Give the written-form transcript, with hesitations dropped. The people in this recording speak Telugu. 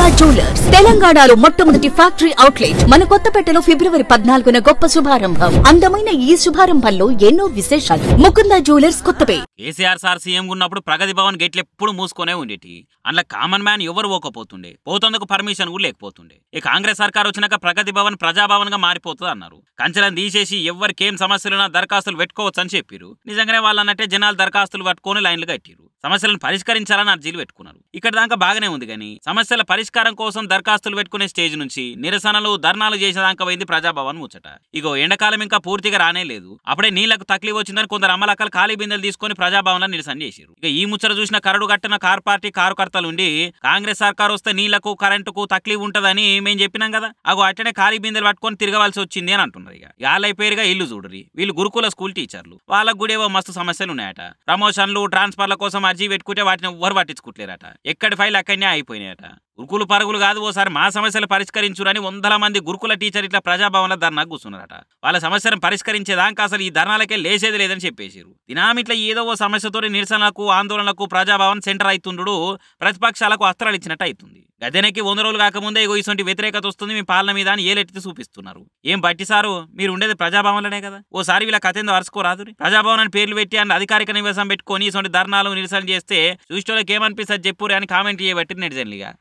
ముకుందా జ్యువెలర్స్ తెలంగాణలో మొట్టమొదటి ఫ్యాక్టరీ అవుట్లెట్ మన కొత్తపేటలో ఫిబ్రవరి 14న గొప్ప శుభారంభం. అందమైన ఈ శుభారంభంలో ఎన్నో విశేషాలు. Mukunda jewellers Kothapeta. KCR sir CM ఉన్నప్పుడు ప్రగతి భవన్ గేట్లు ఎప్పుడు మూసుకొనే ఉండేటి. అందులో కామన్ మ్యాన్ ఎవరు పోకపోతుండే, పోతందుకు పర్మిషన్ కూడా లేకపోతుండే. ఈ కాంగ్రెస్ సర్కార్ వచ్చినాక ప్రగతి భవన్ ప్రజాభవన్ గా మారిపోతుంది అన్నారు. కంచెలను తీసేసి ఎవరికేం సమస్యలున్నా దరఖాస్తులు పెట్టుకోవచ్చు అని చెప్పారు. నిజంగానే వాళ్ళు అన్నట్టే జనాలు దరఖాస్తులు పట్టుకొని లైన్లు కట్టిరు. సమస్యలను పరిష్కరించాలని అర్జీలు పెట్టుకున్నారు. ఇక్కడ దాకా బాగానే ఉంది కానీ సమస్యల పరిష్కారం కోసం దరఖాస్తులు పెట్టుకునే స్టేజ్ నుంచి నిరసనలు ధర్నాలు చేసేదాకా పోయింది ప్రజాభవన్ ముచ్చట. ఇగో ఎండాకాలం ఇంకా పూర్తిగా రానే లేదు. అప్పుడే నీళ్లకు తక్లీఫ్ వచ్చిందని కొందరు అమ్మలక్కలు ఖాళీ బిందెలు తీసుకుని ప్రజాభవన్ నిరసన చేశారు. ఇక ఈ ముచ్చట చూసిన కరడు కట్టిన కార్ పార్టీ కార్యకర్తలు ఉండి కాంగ్రెస్ సర్కార్ వస్తే నీళ్లకు కరెంటుకు తక్లీఫ్ ఉంటదని మేము చెప్పినాం కదా, అగో అట్టనే ఖాళీ బిందెలు పట్టుకొని తిరగవలసి వచ్చింది అని అంటున్నారు. ఇక వాళ్ళ పేరుగా ఇల్లు చూడరి, వీళ్ళు గురుకుల స్కూల్ టీచర్లు, వాళ్ళకు కూడా ఏవో మస్తు సమస్యలు ఉన్నాయట. ప్రమోషన్లు ట్రాన్స్ఫర్ల కోసం అర్జీ పెట్టుకుంటే వాటిని ఎవ్వరు పట్టించుకుంటలేరట. ఎక్కడి ఫైల్ అక్కడనే అయిపోయినాయట. గురుకులు పరుగులు కాదు, ఓసారి మా సమస్యలు పరిష్కరించురని 100 మంది గురుకుల టీచర్ ఇట్లా ప్రజాభవన్ల ధర్నా కూర్చున్నారట. వాళ్ళ సమస్యను పరిష్కరించేదాకా అసలు ఈ ధర్నాలకే లేసేది లేదని చెప్పేసారు. దినామిట్లా ఏదో ఓ సమస్యతో నిరసనలకు ఆందోళనలకు ప్రజాభవన్ సెంటర్ అవుతుండు ప్రతిపక్షాలకు అస్త్రాలు ఇచ్చినట్టు అవుతుంది. గద్దెనకి 100 రోజులు కాకముందే ఇటువంటి వ్యతిరేకత వస్తుంది మీ పాలన మీద అని ఏలెత్తి చూపిస్తున్నారు. ఏం బట్టి సారు, మీరు ఉండేది ప్రజాభవన్లోనే కదా, ఓసారి వీళ్ళ కథ ఏందో అరుచుకోరాదు. ప్రజాభవన్ అని పేర్లు పెట్టి అని అధికారిక నివాసం పెట్టుకొని ఇటువంటి ధర్నాలు నిరసన చేస్తే చూసేటోళ్ళకి ఏమనిపిస్తుంది చెప్పురే అని కామెంట్ చేయబట్టి నెటిజన్లుగా.